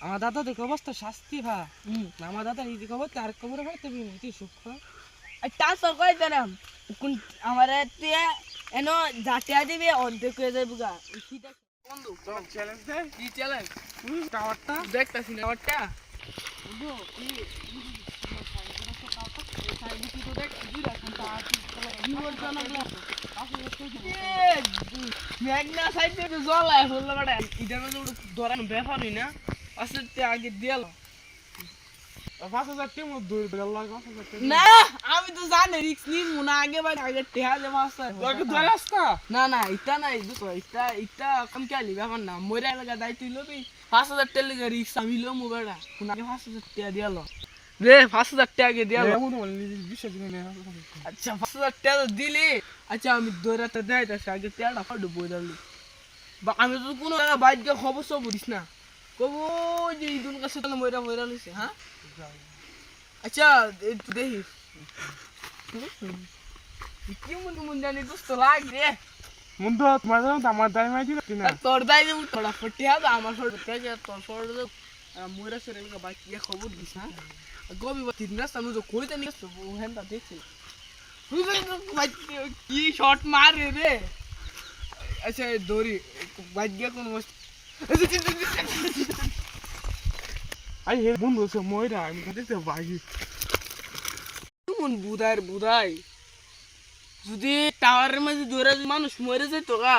আমার দাদা দেখো অবস্থা শাস্তি ভা আমার দাদা এই দেখো তার কবরে ভাই তুমি তুই সুখ ট্রান্সফার করে দিলাম কোন আমার এনো জাটিয়া দিবি অর্ধেক হয়ে যাবে গা বন্ধু চ্যালেঞ্জ দে কি চ্যালেঞ্জ টাওয়ারটা দেখতাছি না টাওয়ারটা বন্ধু কি মেঘনা সাইডে তো জলায় হলো বড় ইদার মধ্যে ধরান ব্যাপার হই না আসলে আগে দিয়াল 5000 টিম দূর গেল 5000 টিম না আমি তো জানি রিস্ক নিব না আগে ভাই আগে টেহা যে মাস্টার তোকে ধরে আসতা না না এটা নাই দুটো এটা কম কেলি ব্যাপার না মরে লাগা দাই তুই লবি 5000 টাকা লাগা রিস্ক আমি লো মোবাইলটা কোন আগে 5000 টাকা দিয়াল রে 5000 টাকা আগে দিয়াল বিশ্বাস নেই আচ্ছা 5000 টাকা দিলি আচ্ছা আমি দৌড়াতে দেইতাছি আগে টাকাটা ফাড়ু বইদালি বা আমি তো কোনো জায়গা বাইক গিয়ে খবর সব বুঝিস না কবো যে ইদুন কাছে তো মইরা মইরা লইছে হ্যাঁ আচ্ছা দেখিস কি মন জানি দোস্ত লাগ রে বন্ধু তোমার আমার দাই মাই দিল না তোর দাই যে তোরা ফটি হবে আমার ফটো থেকে তোর ফটো মইরা সরে বাইক গিয়ে খবর দিস হ্যাঁ গবি বা তিন রাস্তা আমি তো কইতে নিস হেনটা দেখছি কি শট মারে রে আচ্ছা দৌড়ি বাইক গিয়ে কোন আই হে বন্ধু সে মইরা আমি দেখতে বাগি মন বুধাই যদি টাওয়ারের মাঝে দৌড়া মানুষ মরে যেত গা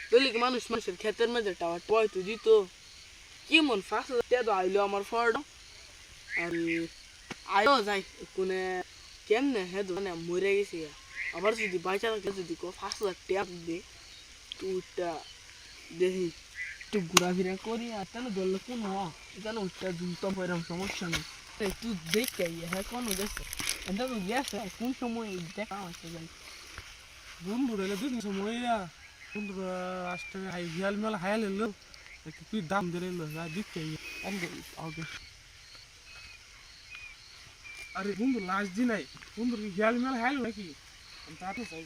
তাহলে কি মানুষের ক্ষেতের মাঝে টাওয়ার পয় তো দিত কি মন 5000 টাকা আইলো আমার ফটো আর আয়ো যাই কোনে কেমনে হে মানে মরে গেছি আবার যদি বাইচা থাকলে যদি 5000 টাকা দে তুইটা দেখি একটু ঘোরাফেরা করি আর তাহলে ধরলে কোন জানো উঠটা জুতো পয়রাম সমস্যা নেই তুই দেখতে হ্যাঁ কোনো দেখছো এটা তো গেছে কোন সময় দেখা হচ্ছে যাই বন্ধু রে দুই মইরা বন্ধু আসতে হাই হিয়াল মেলা হায়াল এলো তুই দাম দিলে লো যা দিতে ওকে আরে বন্ধু লাস্ট দিন নাই বন্ধু হিয়াল মেলা হায়াল নাকি তাতে চাই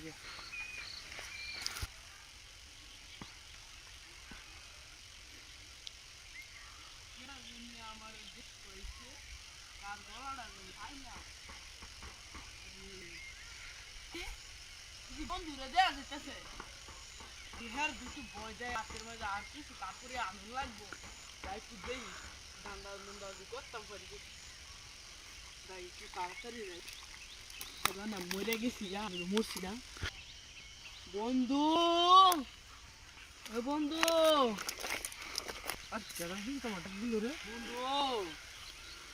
বন্ধুরা দেয়া যেতেছে বিহার দুটো বয় যায় হাতের মাঝে আর কিছু তারপরে আনন্দ লাগবো তাই একটু দেই ঠান্ডা নুন্দা করতাম পারি তাই একটু তাড়াতাড়ি যাই না মরে গেছি আমি মরছি না বন্ধু বন্ধু আচ্ছা দিন তোমার দিল রে বন্ধু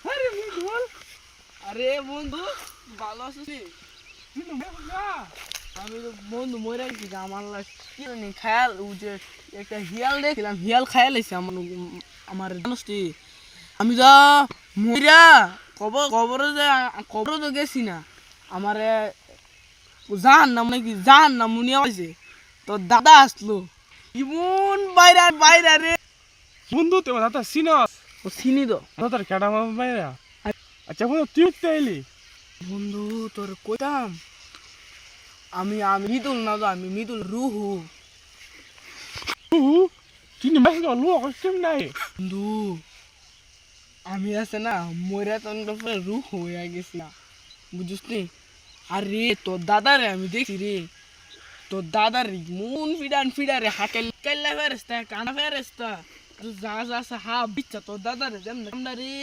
আরে বন্ধু আরে বন্ধু ভালো আছিস কিন্তু না আমি তো বন্ধু মরে গেছি আমার কি জানি খেয়াল ও যে একটা হিয়াল দেখছিলাম হিয়াল খেয়াল এসে আমার জানোসটি আমি যা মরিয়া কবরে তো গেছি না আমার জান নাম নাকি জান নাম মুনিয়া হয়েছে তোর দাদা আসলো ইমন বাইরে রে বন্ধু তোমার দাদা সিনস ও চিনি তো দাদার কেডা বাইরা আচ্ছা বন্ধু তুই তো এলি বন্ধু তোর কইতাম আমি মৃদুল না তো আমি মৃদুল রুহু তুই নেমাস গেল কষ্ট নাই বন্ধু আমি আছে না মরে তখন রুহ হয়ে গেছি না বুঝিস নি আরে তোর দাদারে আমি দেখছি রে তোর দাদার মন ফিডারে হাকেল কেল্লা ফেরেস্তা কানা ফেরেস্তা যা যা হা বিচ্ছা তোর দাদারে যেমন রে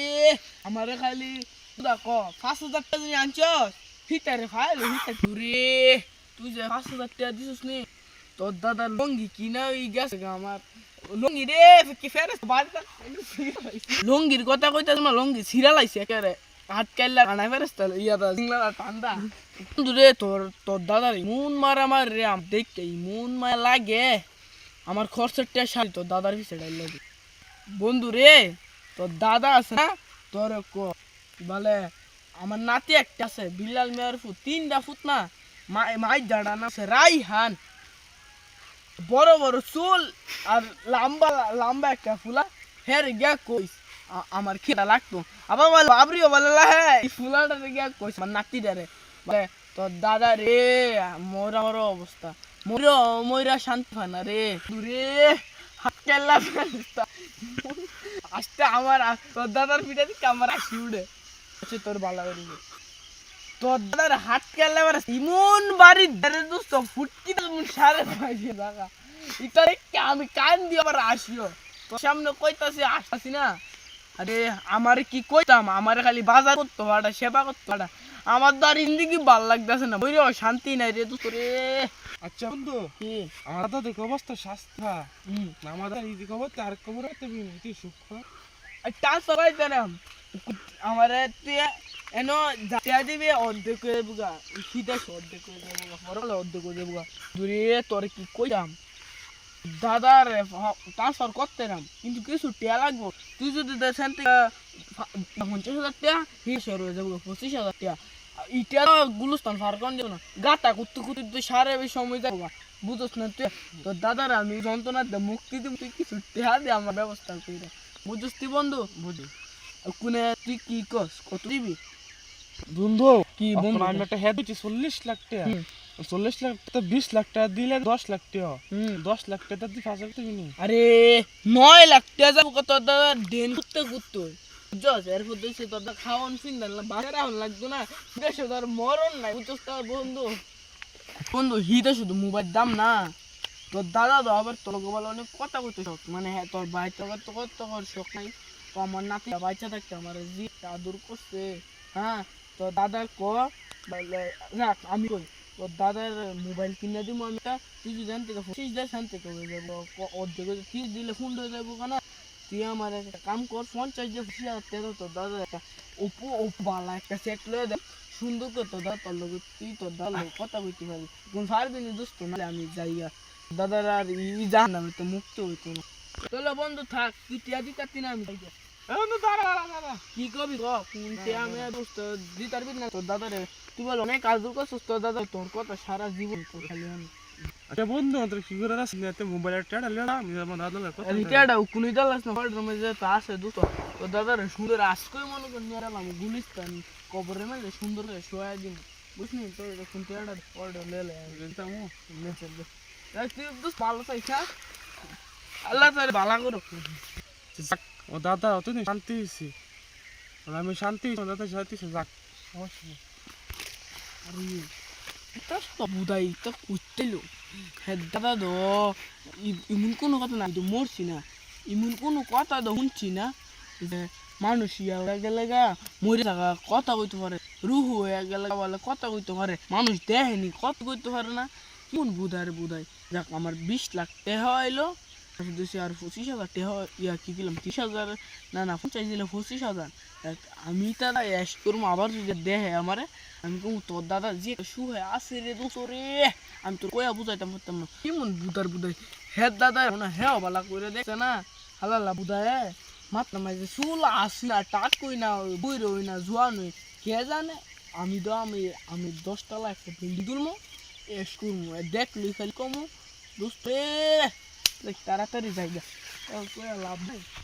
আমারে খালি ক 5000 টাকা যদি আনছস হিটারে ফাইল হিটা রে তুই যে 5000 টাকা দিছিস নি তোর দাদার লঙ্গি কিনা ওই গেছে আমার লঙ্গি রে কি ফেরেস বাড়িটা লঙ্গির কথা কইতে তোমার লঙ্গি ছিড়া লাইছে একেবারে হাত কাইলা কানা ফেরেস্তা ইয়াদা সিংলা ঠান্ডা বন্ধু রে তোর দাদার মন মার রে আম দেখতে মন মায়া লাগে আমার খরচের টা শাড়ি তোর দাদার পিছে লাগে বন্ধু রে তোর দাদা আছে না তোর বলে আমার নাতি একটা আছে বিলাল মেয়ের ফুট 3টা ফুট না মাই জাড়া না আছে রাইহান বড় বড় চুল আর লম্বা একটা ফুলা হের গিয়া কইস আমার খিদা লাগতো আবার বলে বাবরিও বলে হ্যাঁ এই ফুলাটা গিয়া কইস আমার নাতি ডারে বলে তোর দাদা রে মোরা অবস্থা ময়রা শান্তি হয় না রে দূরে হাত কেল্লা আসতে আমার তোর দাদার পিঠা দিকে আমার হাসি উঠে আচ্ছা তোর বালা করি তোর দাদার হাত খেলে আমার ইমন বাড়ি ধরে দোস্ত ফুটকি তুমি সারে পাইছে দাদা এটা আমি কান দিয়ে আবার আসিও তোর সামনে কইতাছি আসতাছি না আরে আমার কি কইতাম আমার খালি বাজার করতে পারা সেবা করতে পারা আমার তো আর ইন্দিকে ভাল লাগতেছে না বইরে শান্তি নাই রে দোস্ত রে আচ্ছা বন্ধু কি আমার তো দেখো অবস্থা শাস্তা না আমাদের এই দিকে অবস্থা আর খবর আছে তুই সুখ টাস সবাই জানাম আমার এনো যা দিবে অর্ধেক করে দেবুগা খিদে অর্ধেক করে দেবুগা পরলে অর্ধেক করে দেবুগা দূরে তোর কি কইতাম দাদার ট্রান্সফার করতে নাম কিন্তু কিছু টিয়া লাগবো তুই যদি দেশেন থেকে 50,000 টাকা হিসেবে রয়ে যাবো 25,000 টাকা ইটা গুলস্তান ফার কন দেবো না গাতা কুত্তু কুত্তু তুই সারে বেশি সময় যাবো বুঝোস না তুই তোর দাদার আমি যন্ত্রণা মুক্তি দিব তুই কিছু টিয়া দিয়ে আমার ব্যবস্থা করে বুঝোস তুই বন্ধু বুঝি কোনে তুই কি কস কত দিবি বন্ধু কি এখন বন্ধু আমি একটা হেড দিচ্ছি 40 লাখ টাকা 40 লাখ টাকা 20 লাখ টাকা দিলে 10 লাখ টাকা 10 লাখ টাকা দিয়ে 5 লাখ টাকা নি আরে 9 লাখ টাকা যাবো কত দাদা দেন করতে করতে বুঝছস এর মধ্যে সে তোর খাওয়ান ফিন্দান বাজারে এখন লাগতো না দেশে তোর মরণ নাই বুঝছস তোর বন্ধু বন্ধু হিতে শুধু মোবাইল দাম না তোর দাদা তো আবার তোর গোপাল অনেক কথা কইতে শখ মানে হ্যাঁ তোর বাচ্চা তো কত কর শখ নাই তো আমার নাতি বাচ্চা থাকতে আমার জি আদর করছে হ্যাঁ তোর দাদা ক রাখ আমি কই তোর দাদার মোবাইল কিনে দিব আমি তুই যদি জানতে 25,000 থেকে হয়ে যাবো অর্ধেক তুই দিলে ফোন হয়ে যাবো কেন তুই আমার একটা কাম কর 50,000 টাকা তোর দাদা একটা ওপো বালা একটা সেট লয়ে দে সুন্দর করে তোর দাদা তোর লোক তুই তোর দাদা কথা কইতে পারবি কোন সারাদিনে দোস্ত নাহলে আমি যাইয়া দাদার আর ই জান আমি তো মুক্ত হইতো না চলো বন্ধু থাক তুই টিয়া দিতে না আমি যাই বন্ধু দাঁড়া দাঁড়া দাঁড়া কি কবি কোনতে আমি দোস্ত দিতার বিদ না তোর দাদারে তুই বল অনেক কাজ করছিস তোর দাদা তোর কথা সারা জীবন তোর খালি আমি আচ্ছা বন্ধু তোর কি করে রাস নিতে মোবাইলের টাকা লেড়া আমি আমার দাদার কথা রিটায়ার্ড কুনি দালাস না ফাড় রমে যে তা আছে দোস্ত তোর দাদারে সুন্দর আজ করে মনে কর নিয়ে রাখলাম গুলিস্তান কবরে মেলে সুন্দর করে শোয়া দিন বুঝনি তোর কোন টিয়াটা অর্ডার লেলে তামু লে চলবে তুই দোস্ত ভালো চাইছ আল্লাহ তোর ভালো করো ও দাদা তুই শান্তি হইছি আমি শান্তি দাদা শান্তি যাক সমস্যা নেই আরে এটা তো বুদাই তো কুত্তেলো হ্যাঁ দাদা তো ইমন কোনো কথা না তো মরছি না ইমন কোনো কথা তো শুনছি না যে মানুষ ইয়া গেলে গা মরে থাকা কথা কইতে পারে রুহ হয়ে গেলে বলে কথা কইতে পারে মানুষ দেখেনি কথা কইতে পারে না কোন বুদাই যাক আমার 20 লাখ টাকা হইলো আর 25,000 টাকা ইয়া কি দিলাম 30,000 না 50 দিলে 25,000 আমি তারা এস করবো আবার যদি দেখে আমারে আমি কম তোর দাদা যে শুয়ে আসে রে দোসরে আমি তোর কয়া বুঝাইতাম পারতাম না কেমন বুদাই হ্যাঁ দাদা না হ্যাঁ বালা করে দেখছে না হালালা বুদায় মাত্র মাঝে চুল আসি না টাক কই না বই রই না জোয়ান হই কে জানে আমি তো আমি 10 তলা একটা বিল্ডিং তুলবো এস করবো দেখলি খালি কমো দোস্ত তাড়াতাড়ি যাই গা লাভ নাই